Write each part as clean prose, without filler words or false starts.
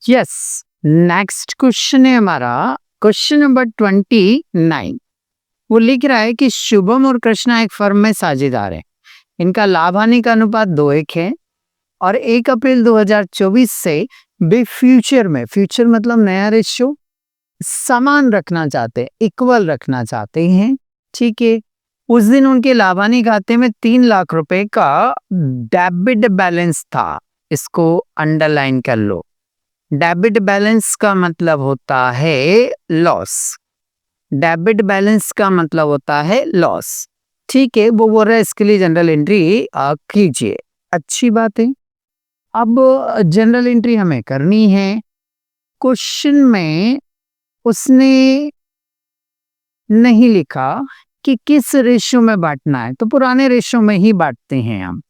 Yes, next question है हमारा question number 29। वो लिख रहा है कि शुभम और कृष्णा एक फर्म में साझेदार हैं। इनका लाभ हानि का अनुपात 2:1 है और 1 अप्रैल 2024 से वे फ्यूचर मतलब नया रेशियो समान रखना चाहते हैं, इक्वल रखना चाहते हैं। ठीक है, उस दिन उनके लाभ हानि खाते में 3 लाख रुपए का डेबिट बैलेंस था। इसको अंडरलाइन कर लो। डेबिट बैलेंस का मतलब होता है लॉस। डेबिट बैलेंस का मतलब होता है लॉस। ठीक है, वो बोल रहा है इसके लिए जनरल एंट्री कीजिए। अच्छी बात है। अब जनरल एंट्री हमें करनी है। क्वेश्चन में उसने नहीं लिखा कि किस रेशियो में बांटना है, तो पुराने रेशियो में ही बांटते हैं हम।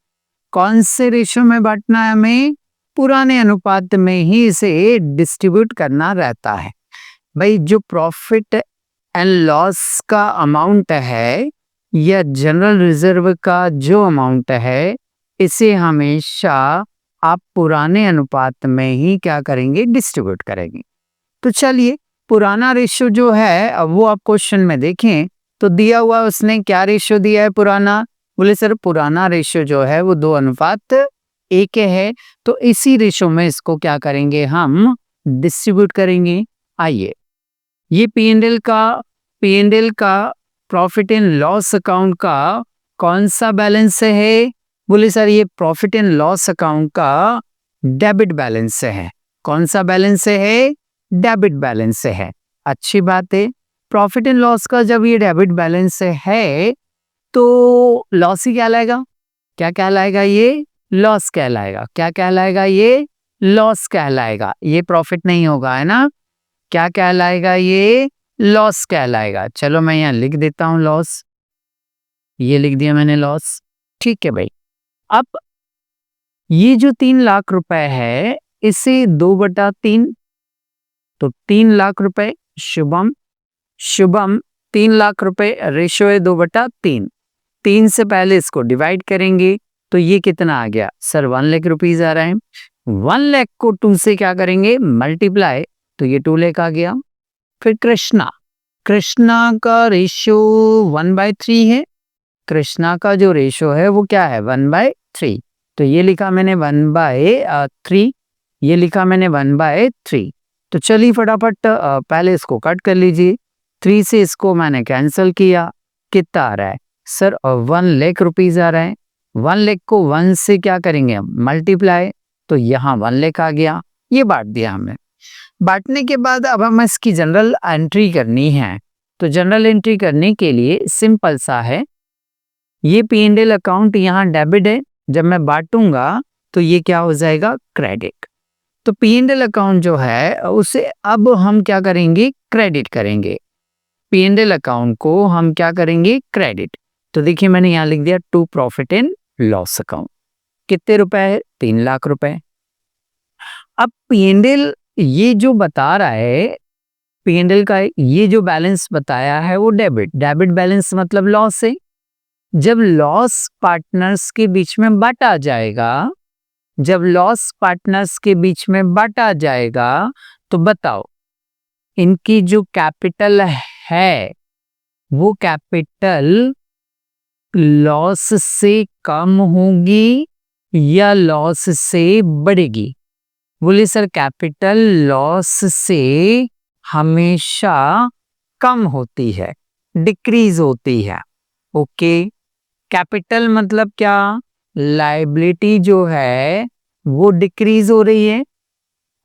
कौन से रेशियो में बांटना है हमें? पुराने अनुपात में ही इसे डिस्ट्रीब्यूट करना रहता है। भाई, जो प्रॉफिट एंड लॉस का अमाउंट है या जनरल रिजर्व का जो अमाउंट है, इसे हमेशा आप पुराने अनुपात में ही क्या करेंगे? डिस्ट्रीब्यूट करेंगे। तो चलिए, पुराना रेशियो जो है अब वो आप क्वेश्चन में देखें तो दिया हुआ उसने क्या रेशियो दिया है पुराना? बोले सर पुराना रेशियो जो है वो 2:1 है। तो इसी रेशियो में इसको क्या करेंगे? हम डिस्ट्रीब्यूट करेंगे। आइए, ये पी एंड एल का प्रॉफिट एंड लॉस अकाउंट का कौन सा बैलेंस है? बोले सर ये प्रॉफिट एंड लॉस अकाउंट का डेबिट बैलेंस है। कौन सा बैलेंस है? डेबिट बैलेंस है। अच्छी बात है। प्रॉफिट एंड लॉस का जब ये डेबिट बैलेंस है तो लॉस ही कहलाएगा। क्या कहलाएगा? ये लॉस कहलाएगा। क्या कहलाएगा? ये लॉस कहलाएगा। ये प्रॉफिट नहीं होगा, है ना? क्या कहलाएगा? ये लॉस कहलाएगा। चलो मैं यहाँ लिख देता हूँ लॉस। ये लिख दिया मैंने लॉस। ठीक है भाई। अब ये जो 3 लाख रुपए है इसे 2/3, तो 3 लाख रुपए शुभम 3 लाख रुपए रेशियो है 2/3। 3 से पहले इसको डिवाइड करेंगे तो ये कितना आ गया? सर 1 लाख रुपीज आ रहा है। 1 लाख को 2 से क्या करेंगे? मल्टीप्लाई, तो ये 2 लाख आ गया। फिर कृष्णा का रेशियो 1/3 है। कृष्णा का जो रेशियो है वो क्या है? 1/3। तो ये लिखा मैंने 1/3, ये लिखा मैंने 1/3। तो चलिए फटाफट पहले इसको कट कर लीजिए। 3 से इसको मैंने कैंसिल किया। कितना आ रहा है? सर 1 लाख रुपीज आ रहा है। 1 लाख को 1 से क्या करेंगे हम? मल्टीप्लाई, तो यहाँ 1 लाख आ गया। ये बांट दिया हमने। बांटने के बाद अब हम इसकी जनरल एंट्री करनी है। तो जनरल एंट्री करने के लिए सिंपल सा है, ये पी&एल अकाउंट यहाँ डेबिट है, जब मैं बांटूंगा तो ये क्या हो जाएगा? क्रेडिट। तो पी&एल अकाउंट जो है उसे अब हम क्या करेंगे? क्रेडिट करेंगे। पी&एल अकाउंट को हम क्या करेंगे? क्रेडिट। तो देखिए मैंने यहाँ लिख दिया to profit and loss account. कितने रुपए है? 3 लाख रुपए। अब पी&एल ये जो बता रहा है, पी&एल का ये जो बैलेंस बताया है वो डेबिट बैलेंस मतलब लॉस है। जब लॉस पार्टनर्स के बीच में बांटा जाएगा, जब लॉस पार्टनर्स के बीच में बांटा जाएगा तो बताओ इनकी जो कैपिटल है वो कैपिटल लॉस से कम होगी या लॉस से बढ़ेगी? बोले सर कैपिटल लॉस से हमेशा कम होती है, डिक्रीज होती है। ओके, कैपिटल मतलब क्या? लायबिलिटी जो है वो डिक्रीज हो रही है,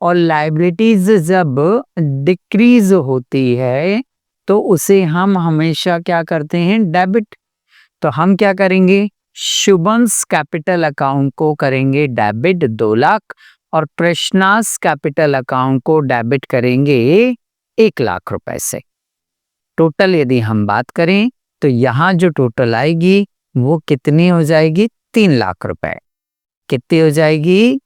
और लायबिलिटीज जब डिक्रीज होती है तो उसे हम हमेशा क्या करते हैं? डेबिट। तो हम क्या करेंगे? शुभम्स कैपिटल अकाउंट को करेंगे डेबिट 2 लाख और कृष्णास कैपिटल अकाउंट को डेबिट करेंगे 1 लाख रुपए से। टोटल यदि हम बात करें तो यहाँ जो टोटल आएगी वो कितनी हो जाएगी? 3 लाख रुपए। कितनी हो जाएगी?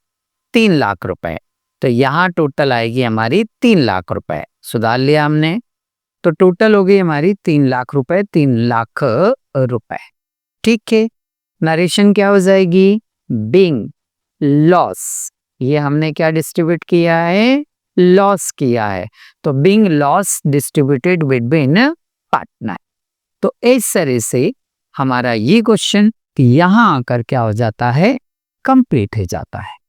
3 लाख रुपए। तो यहाँ टोटल आएगी हमारी 3 लाख रुपए। सुधार लिया हमने। तो टोटल हो गई हमारी 3 लाख रुपए, 3 लाख रुपए। ठीक है, नरेशन क्या हो जाएगी? बीइंग लॉस, ये हमने क्या डिस्ट्रीब्यूट किया है? लॉस किया है, तो being loss distributed between partner. तो इस तरह से हमारा ये क्वेश्चन यहाँ आकर क्या हो जाता है, कंप्लीट हो जाता है।